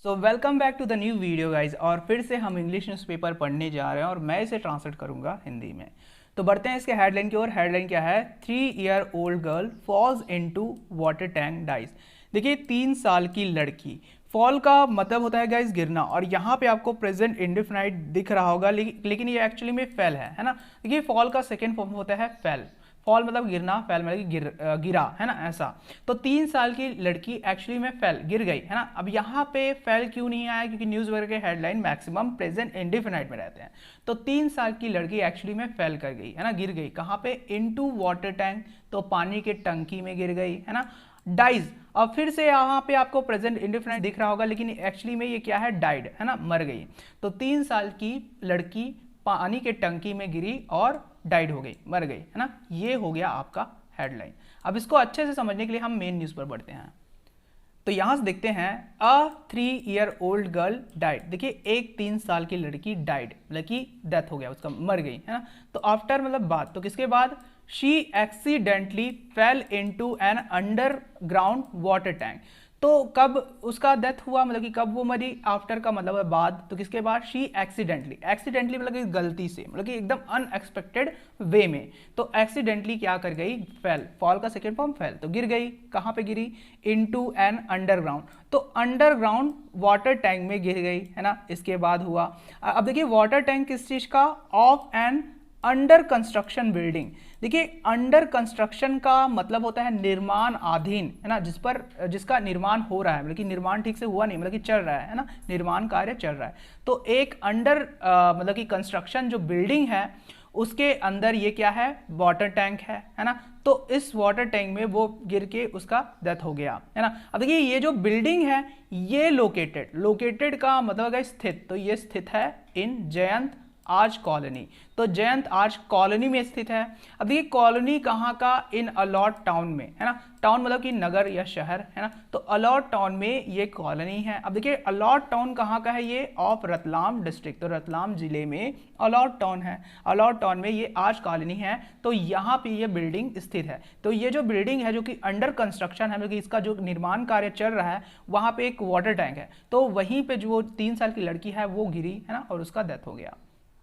So welcome back to the new video guys. और फिर से हम इंग्लिश न्यूज़पेपर पढ़ने जा रहे हैं और मैं इसे ट्रांसलेट करूंगा हिंदी में। तो बढ़ते हैं इसके हेडलाइन की ओर। हेडलाइन क्या है? 3 year old girl falls into water tank dies. देखिए 3 साल की लड़की। फॉल का मतलब होता है गाइज गिरना, और यहाँ पे आपको प्रेजेंट इंडेफिनाइट दिख रहा होगा, लेकिन ये एक्चुअली में फेल है ना। देखिए फॉल का सेकेंड फॉर्म होता है फेल। फॉल मतलब गिरना, फेल मतलब गिरा, है ना, ऐसा। तो 3 साल की लड़की एक्चुअली में फेल, गिर गई, है ना। अब यहाँ पे फेल क्यों नहीं आया? क्योंकि न्यूज़ वगैरह के हेडलाइन मैक्सिमम प्रेजेंट इंडेफिनाइट में रहते हैं। तो 3 साल की लड़की एक्चुअली में फेल कर गई, है ना, गिर गई। कहाँ पे? इनटू वाटर टैंक, तो पानी के टंकी में गिर गई, है ना। डाइज, अब फिर से यहाँ पे आपको प्रेजेंट इंडेफिनाइट दिख रहा होगा, लेकिन एक्चुअली में ये क्या है? डाइड, है ना, मर गई। तो 3 साल की लड़की पानी के टंकी में गिरी और डाइड हो गई, मर गई, है ना। ये हो गया आपका हेडलाइन। अब इसको अच्छे से समझने के लिए हम मेन न्यूज़ पर बढ़ते हैं। तो यहां से देखते हैं, अ 3 year old गर्ल डाइड। देखिए एक 3 साल की लड़की डाइड, मतलब कि डेथ हो गया उसका, मर गई, है ना। तो आफ्टर मतलब बाद, तो किसके बाद? She accidentally fail into an underground water tank. तो कब उसका डेथ हुआ, मतलब कि कब वो मरी? आफ्टर का मतलब है बाद, तो किसके बाद? She accidentally. एक्सीडेंटली मतलब कि गलती से, मतलब कि एकदम अनएक्सपेक्टेड वे में। तो एक्सीडेंटली क्या कर गई? फेल। फॉल का सेकेंड फॉर्म फेल, तो गिर गई। कहाँ पे गिरी? इनटू एन अंडरग्राउंड, तो अंडरग्राउंड वाटर टैंक में गिर गई, है ना। इसके बाद हुआ, अब देखिए वाटर टैंक किस चीज का? Of an under construction building. देखिए अंडर कंस्ट्रक्शन का मतलब होता है निर्माण अधीन, है ना, जिसका निर्माण हो रहा है, मतलब कि निर्माण ठीक से हुआ नहीं, मतलब कि चल रहा है ना, निर्माण कार्य चल रहा है। तो एक अंडर मतलब कि कंस्ट्रक्शन जो बिल्डिंग है उसके अंदर ये क्या है? वाटर टैंक है ना। तो इस वाटर टैंक में वो गिर के उसका डेथ हो गया, है ना। अब देखिए ये जो बिल्डिंग है ये लोकेटेड का मतलब है स्थित, तो ये स्थित है इन जयंत आर्च कॉलोनी। तो जयंत आर्च कॉलोनी में स्थित है। अब देखिए कॉलोनी कहाँ का? इन अलॉट टाउन में, है ना। टाउन मतलब कि नगर या शहर, है ना। तो अलॉट टाउन में ये कॉलोनी है। अब देखिए अलॉट टाउन कहाँ का है? ये ऑफ रतलाम डिस्ट्रिक्ट, तो रतलाम जिले में अलॉट टाउन है। अलॉट टाउन में ये आर्च कॉलोनी है, तो यहाँ पे ये बिल्डिंग स्थित है। तो ये जो बिल्डिंग है जो कि अंडर कंस्ट्रक्शन है, मतलब कि इसका जो निर्माण कार्य चल रहा है, वहाँ पे एक वाटर टैंक है। तो वहीं पे जो 3 साल की लड़की है वो गिरी, है ना, और उसका डेथ हो गया।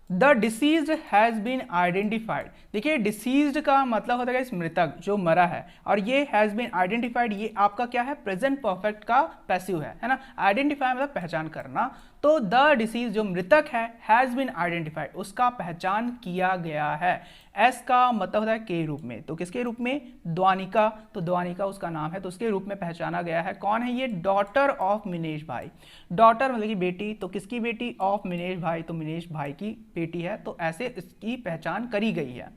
The deceased has been identified. देखिए डिसीज्ड का मतलब होता है इस मृतक, जो मरा है, और ये हैज बीन आइडेंटिफाइड, ये आपका क्या है? प्रेजेंट परफेक्ट का पैसिव है ना। आइडेंटिफाई मतलब पहचान करना। तो द डिसीज जो मृतक है, हैज बीन आइडेंटिफाइड, उसका पहचान किया गया है। एस का मतलब होता है के रूप में, तो किसके रूप में? द्वानिका, तो द्वानिका उसका नाम है, तो उसके रूप में पहचाना गया है। कौन है ये? डॉटर ऑफ मिनेश भाई। डॉटर मतलब कि बेटी, तो किसकी बेटी? ऑफ मिनेश भाई, तो मिनेश भाई की बेटी है, तो ऐसे इसकी पहचान करी गई है।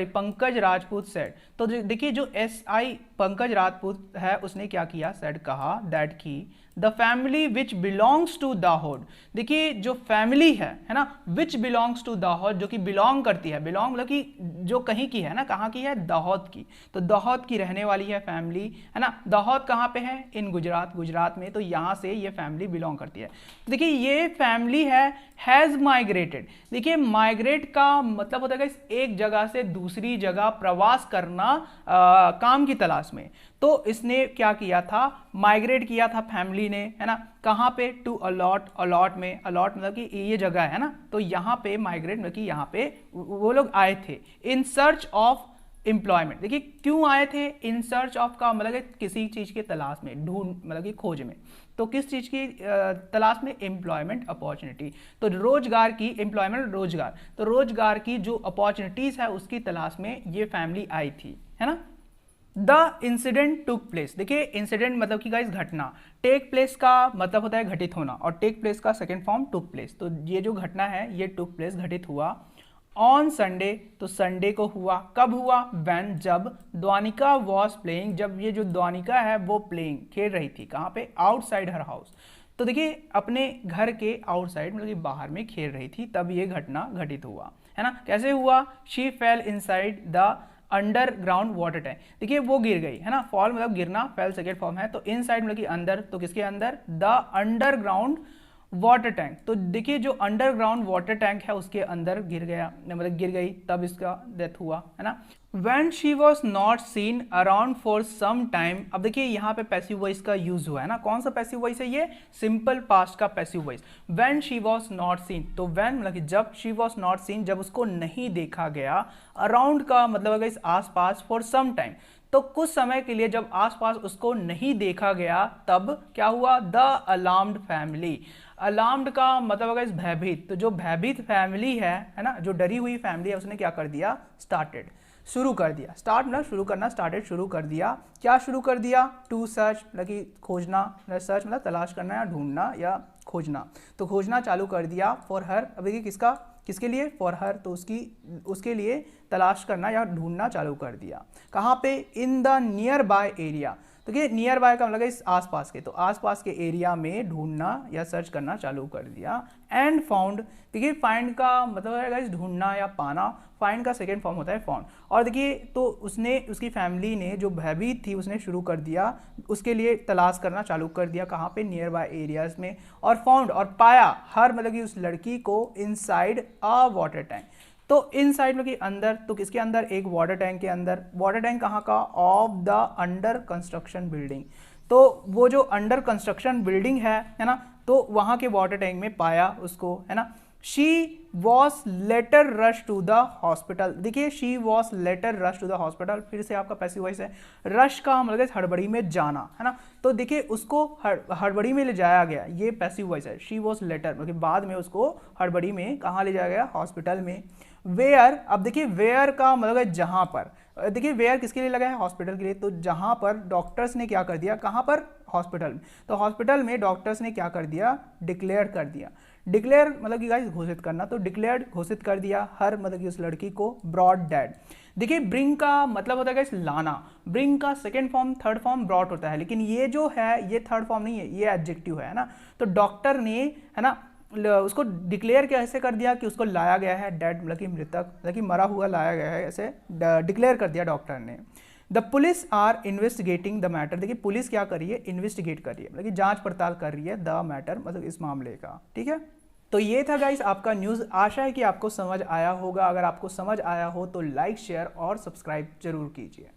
पंकज राजपूत सेड। तो देखिए जो SI पंकज राजपूत है उसने क्या किया? सेड कहा, दैट की the family which belongs to Dahod. देखिए जो फैमिली है ना, विच बिलोंग्स टू दाहोद, जो कि बिलोंग करती है, बिलोंग मतलब कि जो कहीं की है ना, कहाँ की है? दाहोद की। तो दाहोद की रहने वाली है फैमिली, है ना। दाहोद कहाँ पे है? इन गुजरात, गुजरात में। तो यहाँ से ये फैमिली बिलोंग करती है। देखिए ये फैमिली हैज माइग्रेटेड। देखिए माइग्रेट का मतलब होता है एक जगह से दूसरी जगह प्रवास करना, काम की तलाश में। तो इसने क्या किया था? माइग्रेट किया था फैमिली ने, है ना। कहाँ पे? टू अलॉट, अलॉट में। अलॉट मतलब कि ये जगह है ना, तो यहाँ पे माइग्रेट मतलब कि यहाँ पे वो लोग आए थे इन सर्च ऑफ एम्प्लॉयमेंट। देखिए क्यों आए थे? इन सर्च ऑफ का मतलब किसी चीज के तलाश में, ढूंढ मतलब कि खोज में। तो किस चीज की तलाश में? Employment opportunity. तो रोजगार की, एम्प्लॉयमेंट रोजगार, तो रोजगार की जो अपॉर्चुनिटीज है उसकी तलाश में ये फैमिली आई थी, है ना। The incident took place. देखिए इंसिडेंट मतलब कि गाइस घटना, टेक प्लेस का मतलब होता है घटित होना, और टेक प्लेस का सेकेंड फॉर्म टुक प्लेस। तो ये जो घटना है ये टुक प्लेस, घटित हुआ ऑन संडे, तो संडे को हुआ। कब हुआ? वैन, जब द्वानिका वॉज प्लेइंग, जब ये जो द्वानिका है वो प्लेइंग, खेल रही थी। कहाँ पे? आउटसाइड हर हाउस। तो देखिए अपने घर के आउटसाइड मतलब कि बाहर में खेल रही थी, तब ये घटना घटित हुआ, है ना। कैसे हुआ? She fail inside the underground water tank. देखिए वो गिर गई, है ना। फॉल मतलब गिरना, फेल सेकेंड फॉर्म है। तो इनसाइड मतलब कि अंदर, तो किसके अंदर? The underground water tank. तो देखिए जो अंडरग्राउंड वाटर टैंक है उसके अंदर गिर गया, मतलब गिर गई, तब इसका डेथ हुआ, है ना। When she was not seen around for some time। अब देखिए यहाँ पे पैसिव वॉइस का यूज हुआ है ना, कौन सा पैसिव वॉइस है ये, सिंपल पास्ट का passive voice. when she was not seen, तो when मतलब कि जब she was not seen, जब उसको नहीं देखा गया, around का मतलब अगर इस आसपास, for some time, तो कुछ समय के लिए जब आसपास उसको नहीं देखा गया, तब क्या हुआ, द अलार्म्ड फैमिली। अलार्म्ड का मतलब अगर इस भयभीत, तो जो भयभीत फैमिली है ना, जो डरी हुई फैमिली है, उसने क्या कर दिया, स्टार्टेड, शुरू कर दिया। स्टार्ट मतलब शुरू करना, स्टार्टेड शुरू कर दिया। क्या शुरू कर दिया, टू सर्च मतलब कि खोजना, सर्च मतलब तलाश करना या ढूंढना या खोजना, तो खोजना चालू कर दिया। फॉर हर, अब देखिए किसका, किसके लिए, फॉर हर, तो उसके लिए तलाश करना या ढूंढना चालू कर दिया। कहाँ पे, in the near by area, तो ये नियर बाय का मतलब इस आसपास के, तो आसपास के एरिया में ढूंढना या सर्च करना चालू कर दिया। एंड फाउंड, देखिए फाइंड का मतलब है गाइस ढूंढना या पाना, फाइंड का सेकेंड फॉर्म होता है फाउंड। और देखिए तो उसने, उसकी फैमिली ने जो भयभीत थी उसने शुरू कर दिया, उसके लिए तलाश करना चालू कर दिया, कहाँ पे, नियर बाय एरियाज में। और फाउंड और पाया हर मतलब कि उस लड़की को इनसाइड अ वाटर टैंक, तो इन साइड में कि अंदर, तो किसके अंदर, एक वाटर टैंक के अंदर। वाटर टैंक कहाँ का, of the under construction building, तो वो जो अंडर कंस्ट्रक्शन बिल्डिंग है ना, तो वहाँ के वाटर टैंक में पाया उसको, है ना। She was later rush to the hospital, देखिए she was later rush to the hospital, फिर से आपका पैसिव वॉइस है। रश का मतलब हड़बड़ी में जाना, है ना, तो देखिए उसको हड़बड़ी में ले जाया गया, ये पैसिव वॉइस है। शी वॉज लेटर मतलब बाद में उसको हड़बड़ी में कहाँ ले जाया गया, हॉस्पिटल में। वेयर, अब देखिए वेयर का मतलब है जहाँ पर, देखिए वेयर किसके लिए लगा है, हॉस्पिटल के लिए, तो जहाँ पर डॉक्टर्स ने क्या कर दिया, कहाँ पर, हॉस्पिटल में, तो हॉस्पिटल में डॉक्टर्स ने क्या कर दिया, डिक्लेयर कर दिया। डिक्लेयर मतलब कि गाइस घोषित करना, तो डिक्लेयर्ड घोषित कर दिया हर मतलब कि उस लड़की को ब्रॉड डेड। देखिए ब्रिंग का मतलब होता है गाइस लाना, ब्रिंग का second form, third form brought होता है, लेकिन ये जो है ये थर्ड फॉर्म नहीं है, ये एडजेक्टिव है ना। तो डॉक्टर ने, है ना, उसको डिक्लेयर कैसे कर दिया कि उसको लाया गया है, डेड मतलब कि मृतक, मतलब कि मरा हुआ लाया गया है, ऐसे डिक्लेयर कर दिया डॉक्टर ने। The police are investigating the matter, देखिए पुलिस क्या कर रही है, इन्वेस्टिगेट कर रही है, मतलब कि जांच पड़ताल कर रही है, द मैटर मतलब इस मामले का, ठीक है। तो ये था गाइस आपका न्यूज़, आशा है कि आपको समझ आया होगा। अगर आपको समझ आया हो तो लाइक, शेयर और सब्सक्राइब जरूर कीजिए।